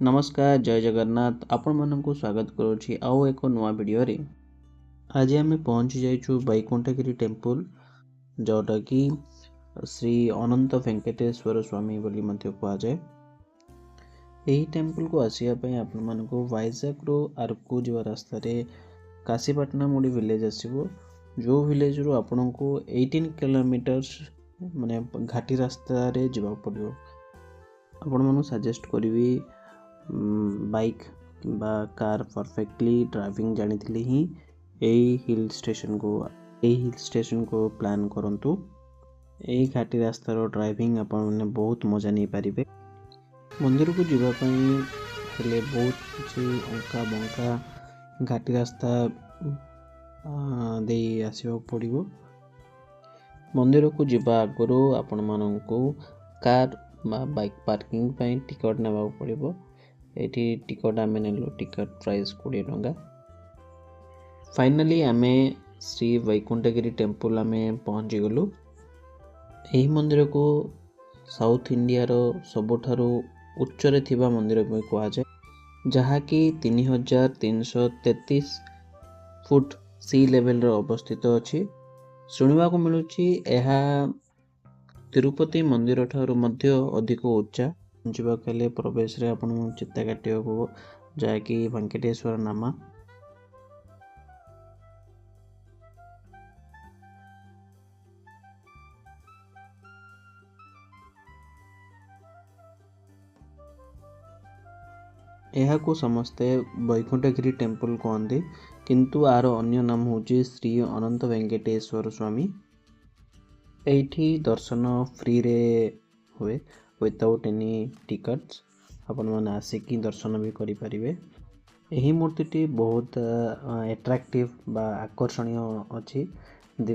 नमस्कार जय जगन्नाथ आपण मानक स्वागत करुछि आउ एक नुआ वीडियो रे। आज आम पहुँची जाइछु वैकुंठगिरी टेम्पल जोटा कि श्री अनंत वेंकटेश्वर स्वामी बोली मध्य कहा जाए। यही टेम्पल को आसिया पई आपण मानक वाइजाग रो आरकू जीवा रास्ता रे काशीपाटना मोडी विलेज आसीबो। जो विलेज रो आपण को 18 किलोमीटर्स माने घाटी रास्ता रे जीवा पड़ियो। आपण मानु सजेस्ट करिवि बाइक किंबा कार परफेक्टली ड्राइविंग जानी ही यही हिल स्टेशन को प्लान करंतु। यही घाटी रास्तार ड्राइविंग आपण मैंने बहुत मजा नहीं पारिबे। मंदिर को जीवा पई हेले बहुत किछि अंका बंका घाटी रास्ता दे आसीबो पड़िबो। मंदिर को जीवा आगरो आपण माननकु कार बा बाइक पार्किंग पई टिकट नेबा पड़िबो। एठी टिकट आमे नेलो टिकट प्राइस 20 टंका। फाइनली आमे श्री वैकुंठगिरी टेम्पल आमे पहुंची गलु। एही मंदिर को साउथ इंडिया रो सबठारो उच्चरे थिबा मंदिर में कहा जाए, जहा कि 3333 फुट सी लेवल रो अवस्थित अछि। सुनिबा को मिलुछि एहा तिरुपति मंदिर ठारू मध्य अधिक उच्चा। जीवा कले प्रवेश रे आपण चित्ता काटियो को जाय कि वेंकटेश्वर नामा। एहा को समस्ते वैकुंठगिरी टेम्पल कहते, किंतु आर अन्य नाम होची श्री अनंत वेंकटेश्वर स्वामी। एठी दर्शन फ्री रे हुए विदाउट एनी टिकट्स। आपण माने आसिकी दर्शन भी करि परिबे। एही मूर्तिटी बहुत एट्रैक्टिव बा आकर्षणीय अछि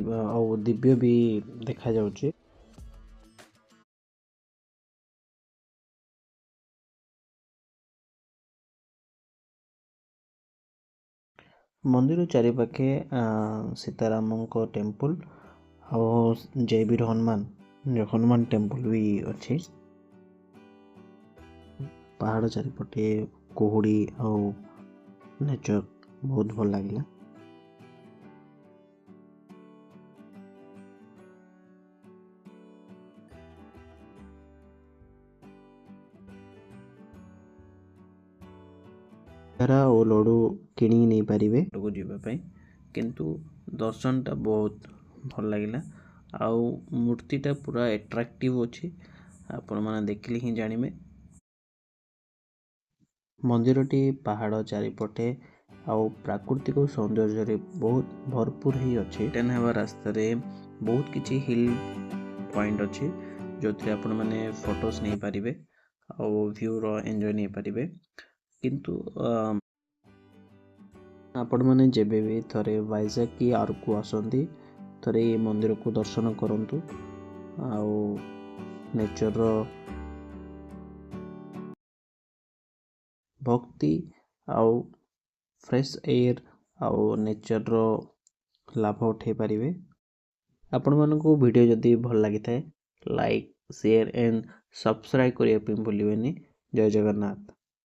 और दिव्य भी देखा जाउछि। मंदिर चारि पाखे सीताराम को टेम्पल और जयवीर हनुमान टेम्पल भी अच्छी। पहाड़ चारिपटे कुहुड़ी और नेचर बहुत भल लगे। और लड्डू किणी नहीं पारे को जीवाई, किंतु दर्शन टा बहुत भल लगे। आउ मूर्तिटा पूरा एट्रैक्टिव अच्छी, आपण मैंने देखिले ही जानिबे। मंदिरटी पहाड़ चारिपटे आउ प्राकृतिक सौंदर्य रे बहुत भरपूर ही अच्छे। रिटर्न हेबा रास्ता रे बहुत किछि हिल पॉइंट अच्छे जो थे आपण माने फोटोस नहीं पारिबे आउ व्यू रो एंजॉय नहीं पारिबे। किंतु आपण माने जेबे भी थरे वाइजाग की आरकू आसंती थरे ये मंदिर को दर्शन करंतु। आउ नेचर रो भक्ति आउ फ्रेश एयर आउ नेचर रो लाभ उठे पारिबे। आपण मानको वीडियो जदी भल लागि थाए लाइक शेयर एंड सब्सक्राइब करिया पे भूलिबेनी। जय जगन्नाथ।